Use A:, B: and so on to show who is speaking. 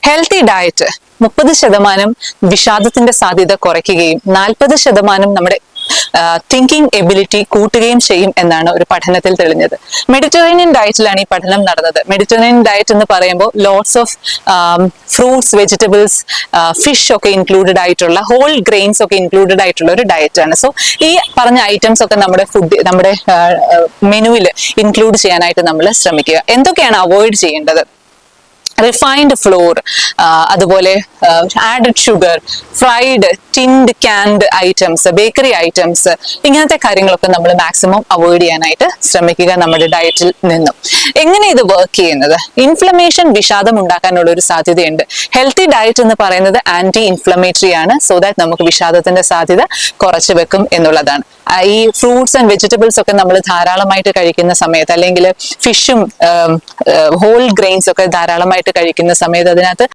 A: Healthy diet 30% വിഷാദത്തിന്റെ സാധ്യത കുറയ്ക്കുകയും 40% നമ്മുടെ തിങ്കിങ് എബിലിറ്റി കൂട്ടുകയും ചെയ്യും എന്നാണ് ഒരു പഠനത്തിൽ തെളിഞ്ഞത്. മെഡിറ്ററേനിയൻ ഡയറ്റിലാണ് ഈ പഠനം നടന്നത്. മെഡിറ്ററേനിയൻ ഡയറ്റ് എന്ന് പറയുമ്പോൾ lots of fruits, vegetables, fish ഒക്കെ ഇൻക്ലൂഡഡ് ആയിട്ടുള്ള, ഹോൾ ഗ്രെയിൻസ് ഒക്കെ ഇൻക്ലൂഡഡ് ആയിട്ടുള്ള ഒരു ഡയറ്റ് ആണ്. സോ ഈ പറഞ്ഞ ഐറ്റംസ് ഒക്കെ നമ്മുടെ മെനുവിൽ ഇൻക്ലൂഡ് ചെയ്യാനായിട്ട് നമ്മൾ ശ്രമിക്കുക. എന്തൊക്കെയാണ് അവോയ്ഡ് ചെയ്യേണ്ടത്? റിഫൈൻഡ് ഫ്ലോർ, അതുപോലെ added sugar, fried, tinned, canned items, bakery items, ഇങ്ങനത്തെ കാര്യങ്ങളൊക്കെ നമ്മൾ മാക്സിമം അവോയ്ഡ് ചെയ്യാനായിട്ട് ശ്രമിക്കുക നമ്മുടെ ഡയറ്റിൽ നിന്നും. എങ്ങനെ ഇത് വർക്ക് ചെയ്യുന്നത്? ഇൻഫ്ലമേഷൻ, വിഷാദം ഉണ്ടാക്കാനുള്ള ഒരു സാധ്യതയുണ്ട്. ഹെൽത്തി ഡയറ്റ് എന്ന് പറയുന്നത് ആന്റി ഇൻഫ്ലമേറ്ററി ആണ്. സോ ദാറ്റ് നമുക്ക് വിഷാദത്തിന്റെ സാധ്യത കുറച്ചു വെക്കും എന്നുള്ളതാണ്. ഈ ഫ്രൂട്ട്സ് ആൻഡ് വെജിറ്റബിൾസ് ഒക്കെ നമ്മൾ ധാരാളമായിട്ട് കഴിക്കുന്ന സമയത്ത്, അല്ലെങ്കിൽ ഫിഷും ഹോൾ ഗ്രെയിൻസ് ഒക്കെ ധാരാളമായിട്ട് കഴിക്കുന്ന സമയത്ത് അതിനകത്ത്